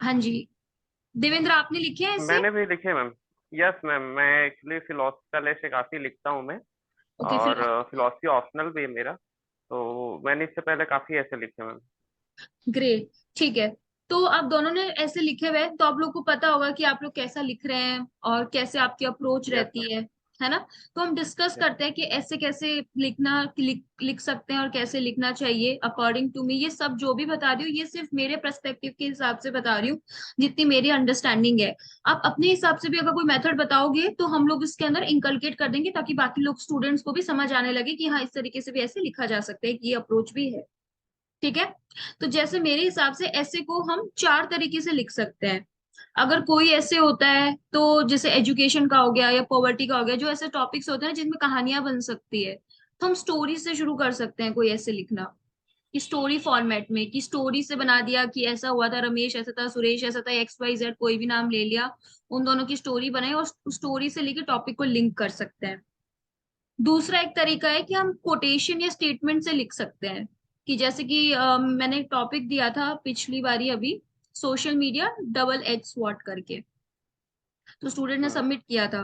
हाँ जी। देवेंद्र, आपने लिखे हैं ऐसे? मैंने भी लिखे मैम। यस मैम, मैं एक्चुअली फिलोसफिकल ऐसे काफी लिखता हूँ मैं। ओके, फिर। और फिलोसफी ऑप्शनल भी है मेरा। तो मैंने इससे पहले काफी ऐसे लिखे मैम। ग्रेट। ठीक है। तो आप दोनों ने ऐसे लिखे हुए हैं, तो आप लोग को पता होगा कि आप लोग कैसा लिख रहे हैं और कैसे आपकी अप्रोच यस मैम। रहती है ना? तो हम डिस्कस यस करते हैं कि ऐसे कैसे लिख सकते हैं और कैसे लिखना चाहिए अकॉर्डिंग टू मी। ये सब जो भी बता रही हूँ, ये सिर्फ मेरे पर्सपेक्टिव के हिसाब से बता रही हूँ, जितनी मेरी अंडरस्टैंडिंग है। आप अपने हिसाब से भी अगर कोई मेथड बताओगे तो हम लोग इसके अंदर इंकलकेट कर देंगे, ताकि बाकी लोग स्टूडेंट्स को भी समझ आने लगे कि हाँ, इस तरीके से भी ऐसे लिखा जा सकता है, कि ये अप्रोच भी है। ठीक है। तो जैसे मेरे हिसाब से ऐसे को हम चार तरीके से लिख सकते हैं। अगर कोई ऐसे होता है तो जैसे एजुकेशन का हो गया या पॉवर्टी का हो गया, जो ऐसे टॉपिक्स होते हैं जिनमें कहानियां बन सकती है, तो हम स्टोरी से शुरू कर सकते हैं कोई ऐसे लिखना, कि स्टोरी फॉर्मेट में, कि स्टोरी से बना दिया कि ऐसा हुआ था, रमेश ऐसा था, सुरेश ऐसा था, XYZ कोई भी नाम ले लिया, उन दोनों की स्टोरी बनाई और स्टोरी से लेके टॉपिक को लिंक कर सकते हैं। दूसरा एक तरीका है कि हम कोटेशन या स्टेटमेंट से लिख सकते हैं, कि जैसे कि मैंने एक टॉपिक दिया था पिछली बारी अभी, social media double edge sword करके, तो स्टूडेंट ने हम्म। सबमिट किया था।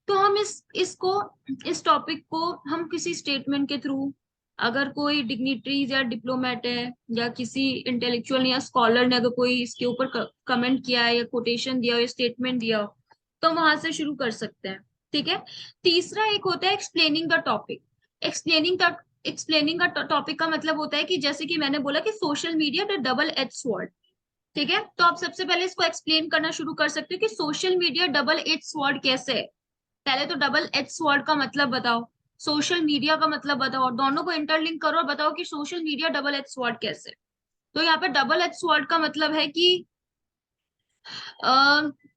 तो हम इस टॉपिक को हम किसी स्टेटमेंट के थ्रू, अगर कोई डिग्निटरीज या डिप्लोमेट है या किसी इंटेलेक्चुअल या स्कॉलर ने अगर कोई इसके ऊपर कमेंट किया है या कोटेशन दिया हो या स्टेटमेंट दिया हो, तो हम वहां से शुरू कर सकते हैं। ठीक है। तीसरा एक होता है explaining the topic. Explaining the explaining का टॉपिक का मतलब होता है कि जैसे कि मैंने बोला कि social media the double edge sword. ठीक है। तो आप सबसे पहले इसको एक्सप्लेन करना शुरू कर सकते हो कि social media double edge sword कैसे है। पहले तो डबल एज स्वॉर्ड का मतलब बताओ, सोशल मीडिया का मतलब बताओ, और दोनों को इंटरलिंक करो और बताओ कि social media double edge sword कैसे है। तो यहाँ पे डबल एज स्वॉर्ड का मतलब है कि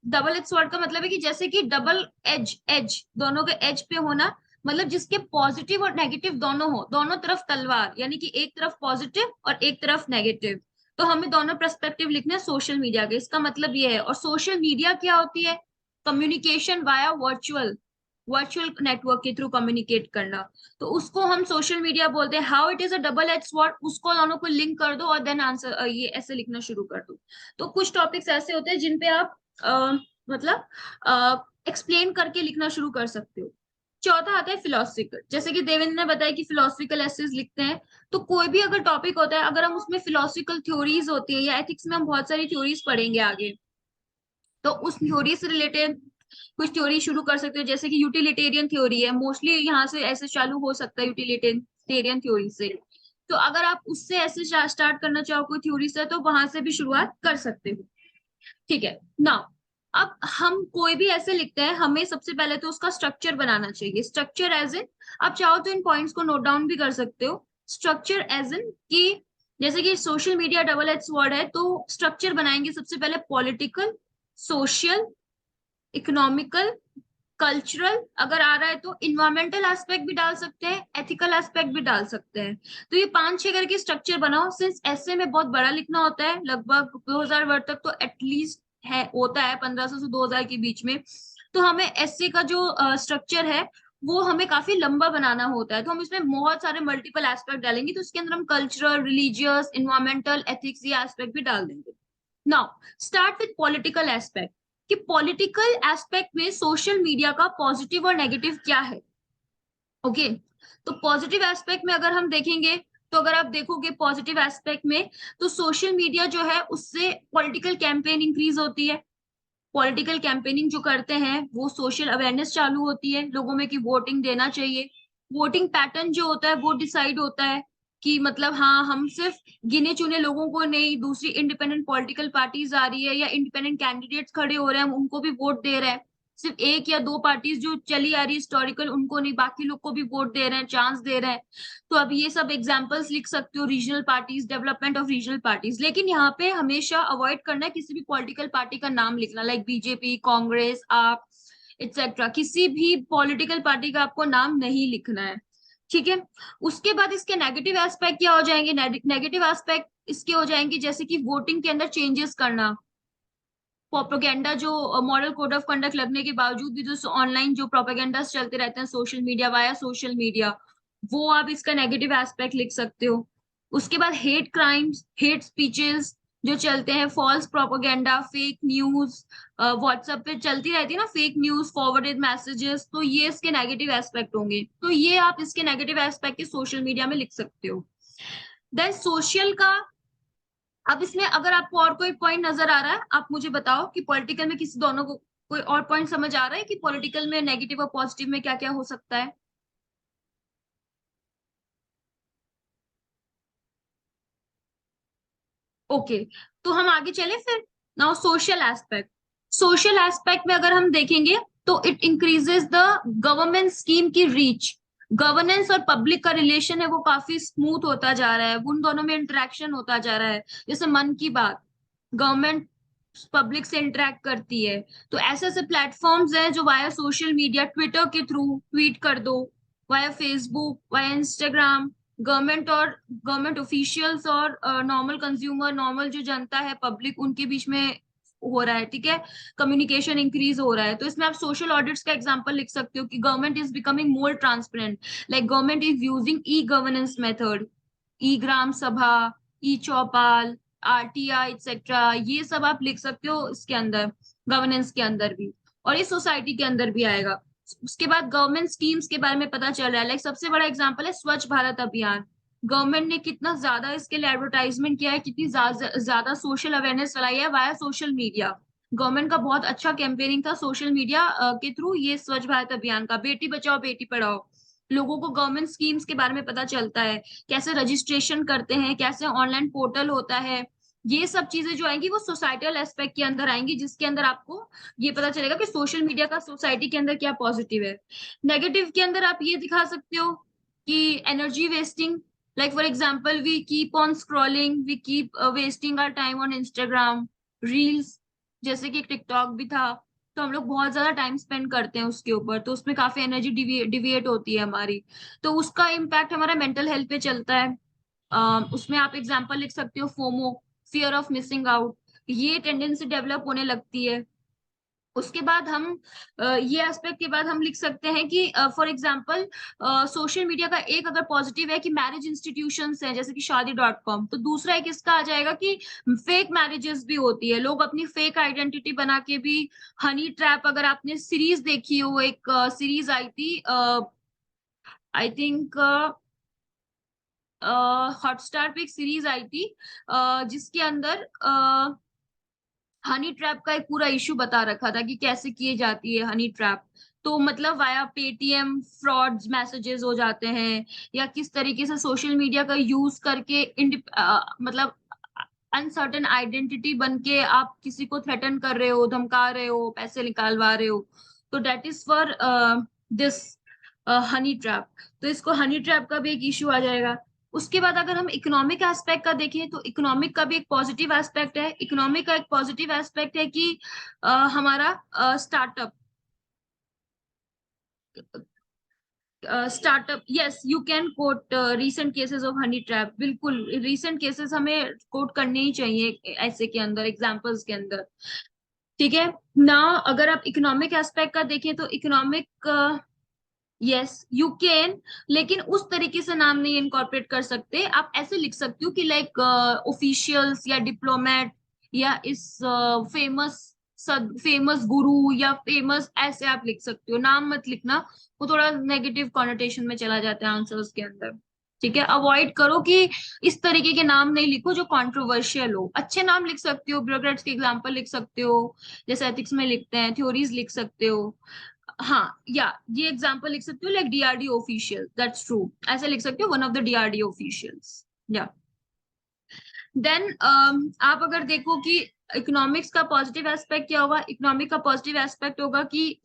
डबल एज स्वॉर्ड का मतलब है कि जैसे कि डबल एज, एज दोनों के एज पे होना, मतलब जिसके पॉजिटिव और नेगेटिव दोनों हो, दोनों तरफ तलवार, यानी कि एक तरफ पॉजिटिव और एक तरफ नेगेटिव। तो हमें दोनों पर्सपेक्टिव लिखना है सोशल मीडिया के, इसका मतलब ये है। और सोशल मीडिया क्या होती है? Communication via virtual, virtual network के थ्रू कम्युनिकेट करना। तो उसको हम सोशल मीडिया बोलते हैं। How it is a double edge sword, उसको दोनों को लिंक कर दो और देन आंसर ये ऐसे लिखना शुरू कर दो। तो कुछ टॉपिक्स ऐसे होते हैं जिन पे आप मतलब एक्सप्लेन करके लिखना शुरू कर सकते हो। चौथा आता है फिलोसफिकल, जैसे कि देवेंद्र ने बताया कि फिलोसफिकल एसेज लिखते हैं। तो कोई भी अगर टॉपिक होता है, अगर हम उसमें फिलोसफिकल थ्योरीज होती है, या एथिक्स में हम बहुत सारी थ्योरीज पढ़ेंगे आगे, तो उस थ्योरी से रिलेटेड कुछ थ्योरी शुरू कर सकते हो। जैसे कि यूटिलिटेरियन थ्योरी है, मोस्टली यहाँ से ऐसे चालू हो सकता है यूटिलिटेरियन थ्योरी से। तो अगर आप उससे ऐसे स्टार्ट करना चाहो कोई थ्योरी से, तो वहां से भी शुरुआत कर सकते हो। ठीक है ना? अब हम कोई भी ऐसे लिखते हैं, हमें सबसे पहले तो उसका स्ट्रक्चर बनाना चाहिए। स्ट्रक्चर एज इन, आप चाहो तो इन पॉइंट्स को नोट डाउन भी कर सकते हो। स्ट्रक्चर एज इन कि जैसे कि social media double edge word है, तो स्ट्रक्चर बनाएंगे सबसे पहले पॉलिटिकल, सोशल, इकोनॉमिकल, कल्चरल, अगर आ रहा है तो इन्वायरमेंटल एस्पेक्ट भी डाल सकते हैं, एथिकल एस्पेक्ट भी डाल सकते हैं। तो ये पांच छह करके स्ट्रक्चर बनाओ। सिंस ऐसे में बहुत बड़ा लिखना होता है, लगभग 2000 वर्ड तक तो एटलीस्ट है, होता है 1500 से 2000 के बीच में। तो हमें ऐसे का जो स्ट्रक्चर है, वो हमें काफी लंबा बनाना होता है। तो हम इसमें बहुत सारे मल्टीपल एस्पेक्ट डालेंगे, तो इसके अंदर हम कल्चरल, रिलीजियस, इन्वायरमेंटल, एथिक्स, ये एस्पेक्ट भी डाल देंगे। Now start with political aspect, कि पॉलिटिकल एस्पेक्ट में सोशल मीडिया का पॉजिटिव और नेगेटिव क्या है। ओके। तो पॉजिटिव एस्पेक्ट में अगर हम देखेंगे, तो अगर आप देखोगे पॉजिटिव एस्पेक्ट में, तो सोशल मीडिया जो है उससे पॉलिटिकल कैंपेन इंक्रीज होती है। पॉलिटिकल कैंपेनिंग जो करते हैं वो सोशल अवेयरनेस चालू होती है लोगों में कि वोटिंग देना चाहिए। वोटिंग पैटर्न जो होता है वो डिसाइड होता है, कि मतलब हाँ, हम सिर्फ गिने चुने लोगों को नहीं, दूसरी इंडिपेंडेंट पॉलिटिकल पार्टीज आ रही है या इंडिपेंडेंट कैंडिडेट्स खड़े हो रहे हैं, हम उनको भी वोट दे रहे हैं। सिर्फ एक या दो पार्टीज जो चली आ रही है हिस्टोरिकल, उनको नहीं, बाकी लोग को भी वोट दे रहे हैं, चांस दे रहे हैं। तो अब ये सब एग्जांपल्स लिख सकते हो, regional parties, development of regional parties. लेकिन यहाँ पे हमेशा अवॉइड करना है किसी भी पॉलिटिकल पार्टी का नाम लिखना, लाइक बीजेपी, कांग्रेस, आप, एक्सेट्रा। किसी भी पॉलिटिकल पार्टी का आपको नाम नहीं लिखना है। ठीक है। उसके बाद इसके नेगेटिव एस्पेक्ट क्या हो जाएंगे? नेगेटिव एस्पेक्ट इसके हो जाएंगे जैसे कि वोटिंग के अंदर चेंजेस करना, प्रोपेगेंडा, जो मॉडल कोड ऑफ कंडक्ट लगने के बावजूद भी जो ऑनलाइन जो प्रोपेगेंडास चलते रहते हैं social media, via social media, वो आप इसका नेगेटिव एस्पेक्ट लिख सकते हो। उसके बाद हेट क्राइम्स, हेट स्पीचेस, जो चलते हैं, false propaganda, fake news, WhatsApp पे चलती रहती है ना फेक न्यूज, फॉरवर्डेड मैसेजेस, तो ये इसके नेगेटिव एस्पेक्ट होंगे। तो ये आप इसके नेगेटिव एस्पेक्ट के सोशल मीडिया में लिख सकते हो। देन सोशल का, अब इसमें अगर आपको और कोई पॉइंट नजर आ रहा है, आप मुझे बताओ कि पॉलिटिकल में किसी दोनों को कोई और पॉइंट समझ आ रहा है कि पॉलिटिकल में नेगेटिव और पॉजिटिव में क्या क्या हो सकता है। ओके, तो हम आगे चले फिर। Now social aspect. Social aspect में अगर हम देखेंगे तो it increases the government scheme की रीच। गवर्नेंस और पब्लिक का रिलेशन है वो काफी स्मूथ होता जा रहा है, उन दोनों में इंटरेक्शन होता जा रहा है। जैसे मन की बात, गवर्नमेंट पब्लिक से इंटरेक्ट करती है, तो ऐसे ऐसे प्लेटफॉर्म्स हैं जो वाया सोशल मीडिया, ट्विटर के थ्रू ट्वीट कर दो, via Facebook, via Instagram, government और गवर्नमेंट ऑफिशियल्स और नॉर्मल कंज्यूमर, नॉर्मल जो जनता है पब्लिक, उनके बीच में हो रहा है, ठीक है। कम्युनिकेशन इंक्रीज हो रहा है। तो इसमें आप सोशल ऑडिट्स का एग्जांपल लिख सकते हो कि government is becoming more transparent, like government is using e governance method, e gram sabha, e Chaupal, RTI etcetera, ये सब आप लिख सकते हो इसके अंदर, गवर्नेंस के अंदर भी, और इस सोसाइटी के अंदर भी आएगा। उसके बाद गवर्नमेंट स्कीम्स के बारे में पता चल रहा है, लाइक सबसे बड़ा एग्जांपल है स्वच्छ भारत अभियान। गवर्नमेंट ने कितना ज्यादा इसके लिए एडवर्टाइजमेंट किया है, कितनी ज्यादा सोशल अवेयरनेस फैलाई है वाया सोशल मीडिया। गवर्नमेंट का बहुत अच्छा कैंपेनिंग था सोशल मीडिया के थ्रू, ये स्वच्छ भारत अभियान का, बेटी बचाओ बेटी पढ़ाओ। लोगों को गवर्नमेंट स्कीम्स के बारे में पता चलता है, कैसे रजिस्ट्रेशन करते हैं, कैसे ऑनलाइन पोर्टल होता है। ये सब चीजें जो आएंगी वो सोसाइटल एस्पेक्ट के अंदर आएंगी, जिसके अंदर आपको ये पता चलेगा कि सोशल मीडिया का सोसाइटी के अंदर क्या पॉजिटिव है। नेगेटिव के अंदर आप ये दिखा सकते हो कि energy wasting, like for example we keep on scrolling, we keep wasting our time on Instagram reels, जैसे कि टिकटॉक भी था। तो हम लोग बहुत ज्यादा टाइम स्पेंड करते हैं उसके ऊपर, तो उसमें काफी एनर्जी डिविएट होती है हमारी। तो उसका इम्पैक्ट हमारा मेंटल हेल्थ पे चलता है। उसमें आप एग्जाम्पल लिख सकते हो FOMO, fear of missing out, ये टेंडेंसी डेवलप होने लगती है। उसके बाद हम ये एस्पेक्ट के बाद हम लिख सकते हैं कि फॉर एग्जांपल सोशल मीडिया का एक अगर पॉजिटिव है कि मैरिज इंस्टीट्यूशंस हैं जैसे कि शादी.com, तो दूसरा एक इसका आ जाएगा कि फेक मैरिजेस भी होती है, लोग अपनी फेक आइडेंटिटी बना के भी। हनी ट्रैप, अगर आपने सीरीज देखी हो, एक सीरीज आई थी, आई थिंक हॉटस्टार पे एक सीरीज आई थी, जिसके अंदर हनी ट्रैप का एक पूरा इशू बता रखा था कि कैसे किए जाती है हनी ट्रैप। तो मतलब वाया पेटीएम फ्रॉड्स मैसेजेस हो जाते हैं, या किस तरीके से सोशल मीडिया का यूज करके मतलब अनसर्टेन आइडेंटिटी बन के आप किसी को थ्रेटन कर रहे हो, धमका रहे हो, पैसे निकालवा रहे हो। तो that is for this honey trap. तो इसको हनी ट्रैप का भी एक इशू आ जाएगा। उसके बाद अगर हम इकोनॉमिक एस्पेक्ट का देखें तो इकोनॉमिक का भी एक पॉजिटिव एस्पेक्ट है। इकोनॉमिक का एक पॉजिटिव एस्पेक्ट है कि हमारा startup, startup, yes you can coat recent cases of honey trap, बिल्कुल रीसेंट केसेस हमें कोट करने ही चाहिए ऐसे के अंदर, एग्जांपल्स के अंदर, ठीक है ना। अगर आप इकोनॉमिक एस्पेक्ट का देखें तो इकोनॉमिक, यस यू कैन, लेकिन उस तरीके से नाम नहीं इनकॉर्पोरेट कर सकते। आप ऐसे लिख सकते हो कि लाइक ऑफिशियल्स या डिप्लोमेट, या इस फेमस फेमस गुरु, या फेमस, ऐसे आप लिख सकते हो, नाम मत लिखना, वो थोड़ा नेगेटिव कॉनोटेशन में चला जाता है आंसर्स के अंदर। ठीक है, अवॉइड करो कि इस तरीके के नाम नहीं लिखो जो कंट्रोवर्शियल हो। अच्छे नाम लिख सकते हो, ब्यूरोक्रेट्स के एग्जांपल लिख सकते हो, जैसे एथिक्स में लिखते हैं, थ्योरीज लिख सकते हो। हाँ, या ये एग्जांपल लिख सकते हो like DRDO official, that's true, ऐसे लिख सकते हो, one of the DRDO officials. या देन आप अगर देखो कि इकोनॉमिक्स का पॉजिटिव एस्पेक्ट क्या होगा, इकोनॉमिक का पॉजिटिव एस्पेक्ट होगा कि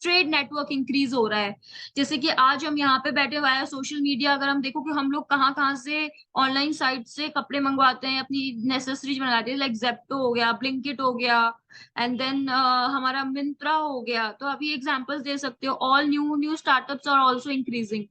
ट्रेड नेटवर्क इंक्रीज हो रहा है। जैसे कि आज हम यहाँ पे बैठे हुए हैं, सोशल मीडिया अगर हम देखो कि हम लोग कहाँ कहाँ से ऑनलाइन साइट से कपड़े मंगवाते हैं, अपनी नेसेसरीज मंगाते हैं, लाइक जेप्टो हो गया, ब्लिंकिट हो गया, एंड देन हमारा मिंत्रा हो गया। तो अभी एग्जांपल्स दे सकते हो, all new new startups are also increasing,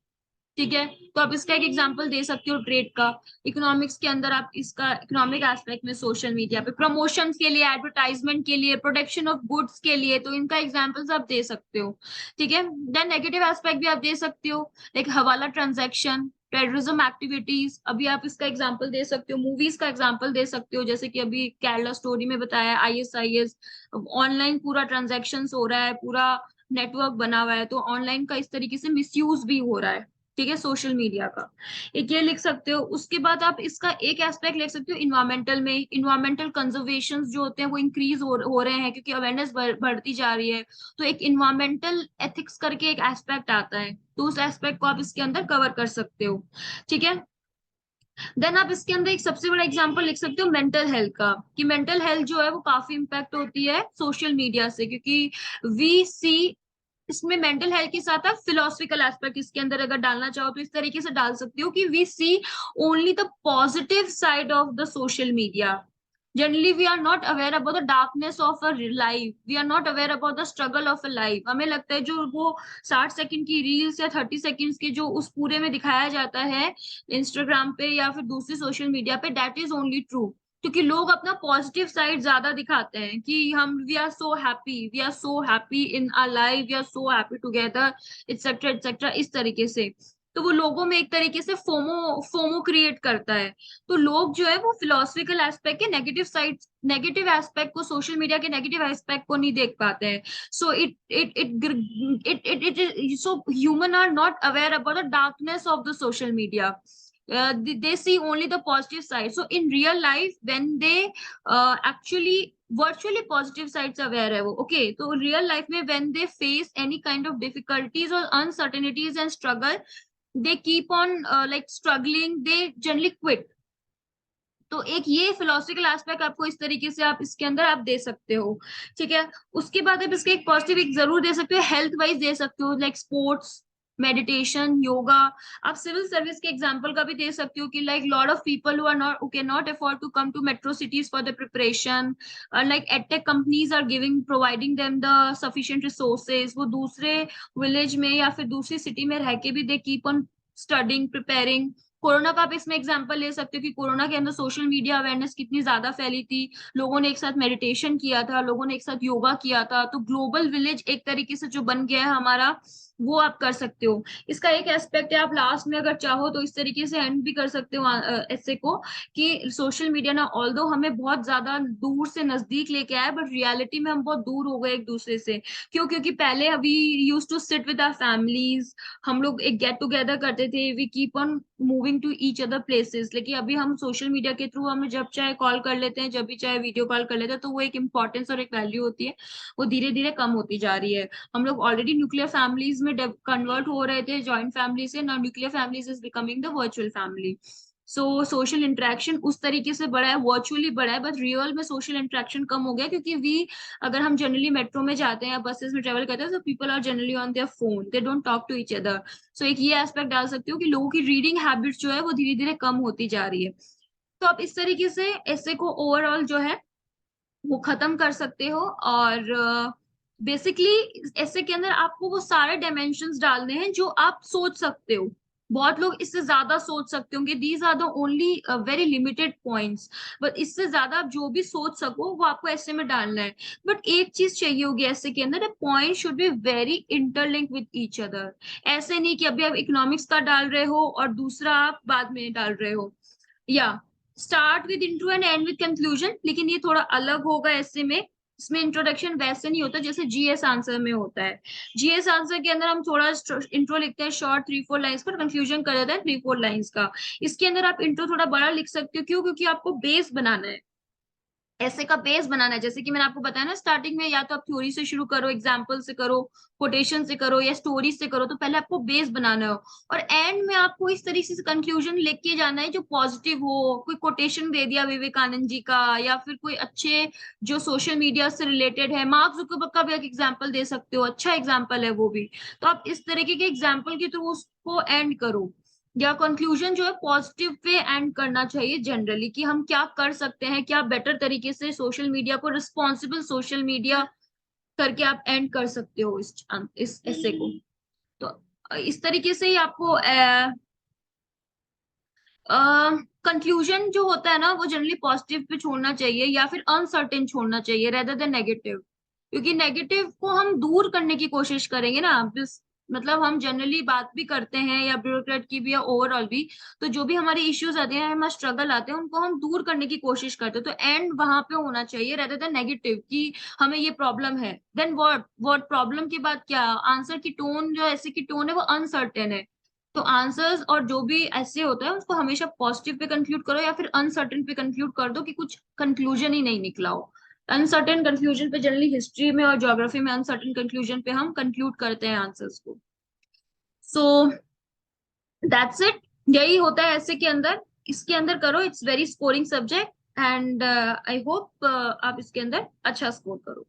ठीक है। तो आप इसका एक एग्जांपल दे सकते हो ट्रेड का। इकोनॉमिक्स के अंदर आप इसका इकोनॉमिक एस्पेक्ट में सोशल मीडिया पे प्रमोशन के लिए, एडवर्टाइजमेंट के लिए, प्रोडक्शन ऑफ गुड्स के लिए, तो इनका एग्जांपल्स आप दे सकते हो, ठीक है। देन नेगेटिव एस्पेक्ट भी आप दे सकते हो, लाइक हवाला ट्रांजैक्शन, टेररिज्म एक्टिविटीज, अभी आप इसका एग्जांपल दे सकते हो, मूवीज का एग्जांपल दे सकते हो, जैसे कि अभी केरला स्टोरी में बताया ISIS, ऑनलाइन पूरा ट्रांजैक्शन हो रहा है, पूरा नेटवर्क बना हुआ है, तो ऑनलाइन का इस तरीके से मिसयूज भी हो रहा है, ठीक है, सोशल मीडिया का। एक ये लिख सकते हो। उसके बाद आप इसका एक एस्पेक्ट लिख सकते हो इन्वायरमेंटल में, इन्वायरमेंटल कंजर्वेशन जो होते हैं वो इंक्रीज हो रहे हैं क्योंकि अवेयरनेस बढ़ती जा रही है, तो एक इन्वायरमेंटल एथिक्स करके एक एस्पेक्ट आता है, तो उस एस्पेक्ट को आप इसके अंदर कवर कर सकते हो, ठीक है। देन आप इसके अंदर एक सबसे बड़ा एग्जांपल लिख सकते हो मेंटल हेल्थ का, कि मेंटल हेल्थ जो है वो काफी इम्पैक्ट होती है सोशल मीडिया से, क्योंकि वी सी, इसमें मेंटल हेल्थ के साथ आप फिलोसफिकल एस्पेक्ट इसके अंदर अगर डालना चाहो तो इस तरीके से डाल सकते हो कि we see only the positive side of the social media. Generally we are not aware about the darkness of a life, we are not aware about the struggle of a life. हमें लगता है जो वो 60 second की reels या 30 seconds के जो उस पूरे में दिखाया जाता है इंस्टाग्राम पे या फिर दूसरी सोशल मीडिया पे, दैट इज ओनली ट्रू, क्योंकि लोग अपना पॉजिटिव साइड ज्यादा दिखाते हैं कि हम we are so happy, we are so happy in our life, we are so happy together, etcetera etcetera, इस तरीके से। तो वो लोगों में एक तरीके से फोमो फोमो क्रिएट करता है। तो लोग जो है वो फिलोसफिकल एस्पेक्ट के नेगेटिव साइड, नेगेटिव एस्पेक्ट को, सोशल मीडिया के नेगेटिव एस्पेक्ट को नहीं देख पाते हैं। So it so human are not aware about the darkness of the social media, they see only the positive side. So in real life when they actually virtually positive sides aware है वो, okay, तो real life में when they face any kind of difficulties or uncertainties and struggle, they keep on like struggling, they generally quit। तो एक ये philosophical aspect आपको इस तरीके से आप इसके अंदर आप दे सकते हो, ठीक है। उसके बाद आप इसके एक पॉजिटिव एक जरूर दे सकते हो, हेल्थ वाइज दे सकते हो, लाइक स्पोर्ट्स, मेडिटेशन, योगा। आप सिविल सर्विस के एग्जांपल का भी दे सकते हो कि like lot of people who are not, who can not afford to come to metro cities for the preparation, like edtech companies are giving providing them the sufficient resources, वो दूसरे village में या फिर दूसरी सिटी में रह के भी they keep on studying, preparing. Corona का आप इसमें एग्जांपल ले सकते हो कि कोरोना के अंदर सोशल मीडिया अवेयरनेस कितनी ज्यादा फैली थी, लोगों ने एक साथ मेडिटेशन किया था, लोगों ने एक साथ योगा किया था, तो ग्लोबल विलेज एक तरीके से जो बन गया है हमारा, वो आप कर सकते हो। इसका एक एस्पेक्ट है, आप लास्ट में अगर चाहो तो इस तरीके से एंड भी कर सकते हो ऐसे को, कि सोशल मीडिया ना ऑल्दो हमें बहुत ज्यादा दूर से नजदीक लेके आया, बट रियलिटी में हम बहुत दूर हो गए एक दूसरे से। क्यों? क्योंकि पहले अभी use to sit with our families, हम लोग एक गेट टुगेदर करते थे, we keep on moving to each other places, लेकिन अभी हम सोशल मीडिया के थ्रू हमें जब चाहे कॉल कर लेते हैं, जब भी चाहे वीडियो कॉल कर लेते हैं, तो वो एक इंपॉर्टेंस और एक वैल्यू होती है, वो धीरे धीरे कम होती जा रही है। हम लोग ऑलरेडी न्यूक्लियर फैमिलीज में कन्वर्ट हो रहे थे, जॉइंट फैमिली से, now nuclear families is becoming the virtual family. So social interaction उस तरीके से बढ़ा है, वर्चुअली बढ़ा है, बट रियल में सोशल इंटरेक्शन कम हो गया, क्योंकि वी, अगर हम जनरली मेट्रो में जाते हैं या बसेस में ट्रेवल करते हैं, तो people are generally on their phone, they don't talk to each other. So एक ये एस्पेक्ट डाल सकते हो कि लोगों की रीडिंग हैबिट्स जो है वो धीरे धीरे कम होती जा रही है। तो आप इस तरीके से ऐसे को ओवरऑल जो है वो खत्म कर सकते हो। और बेसिकली ऐसे के अंदर आपको वो सारे डायमेंशंस डालने हैं जो आप सोच सकते हो। बहुत लोग इससे ज्यादा सोच सकते होंगे, these are the only very limited points, but इससे ज्यादा आप जो भी सोच सको वो आपको ऐसे में डालना है। बट एक चीज चाहिए होगी ऐसे के अंदर, point should be very interlink with each other. ऐसे नहीं कि अभी आप इकोनॉमिक्स का डाल रहे हो और दूसरा आप बाद में डाल रहे हो, या start with intro and and with conclusion, लेकिन ये थोड़ा अलग होगा ऐसे में। इसमें इंट्रोडक्शन वैसे नहीं होता जैसे जीएस आंसर में होता है। जीएस आंसर के अंदर हम थोड़ा इंट्रो लिखते हैं शॉर्ट 3-4 लाइंस पर, कंक्लूजन कर देते हैं 3-4 लाइंस का। इसके अंदर आप इंट्रो थोड़ा बड़ा लिख सकते हो, क्यों? क्योंकि आपको बेस बनाना है, ऐसे का बेस बनाना है। जैसे कि मैंने आपको बताया ना स्टार्टिंग में, या तो आप थ्योरी से शुरू करो, एग्जाम्पल से करो, कोटेशन से करो, या स्टोरी से करो, तो पहले आपको बेस बनाना हो, और एंड में आपको इस तरीके से कंक्लूजन लेके जाना है जो पॉजिटिव हो। कोई कोटेशन दे दिया विवेकानंद जी का, या फिर कोई अच्छे जो सोशल मीडिया से रिलेटेड है, मार्क जुकरबर्ग का भी एक एग्जाम्पल दे सकते हो, अच्छा एग्जाम्पल है वो भी। तो आप इस तरीके के एग्जाम्पल के थ्रू उसको एंड करो, या कंक्लूजन जो है पॉजिटिव पे एंड करना चाहिए जनरली, कि हम क्या कर सकते हैं, क्या बेटर तरीके से सोशल मीडिया को, रिस्पॉन्सिबल सोशल मीडिया करके आप एंड कर सकते हो इस ऐसे को। तो इस तरीके से ही आपको कंक्लूजन जो होता है ना वो जनरली पॉजिटिव पे छोड़ना चाहिए, या फिर अनसर्टेन छोड़ना चाहिए रेदर देन नेगेटिव। क्योंकि नेगेटिव को हम दूर करने की कोशिश करेंगे ना, मतलब हम जनरली बात भी करते हैं या ब्यूरोक्रेट की भी या ओवरऑल भी, तो जो भी हमारे इश्यूज आते हैं, हमारे स्ट्रगल आते हैं, उनको हम दूर करने की कोशिश करते हैं। तो एंड वहां पे होना चाहिए रेदर देन नेगेटिव कि हमें ये प्रॉब्लम है, देन व्हाट प्रॉब्लम के बाद क्या आंसर की टोन, जो ऐसे की टोन है वो अनसर्टेन है। तो आंसर्स और जो भी ऐसे होता है उसको हमेशा पॉजिटिव पे कंक्लूड करो या फिर अनसर्टेन पे कंक्लूड कर दो कि कुछ कंक्लूजन ही नहीं निकला हो। अनसर्टेन कंक्लूजन पे जनरली हिस्ट्री में और ज्योग्राफी में अनसर्टेन कंक्लूजन पे हम कंक्लूड करते हैं आंसर्स को। सो दैट्स इट, यही होता है ऐसे के अंदर। इसके अंदर करो, it's very scoring subject and I hope आप इसके अंदर अच्छा स्कोर करो।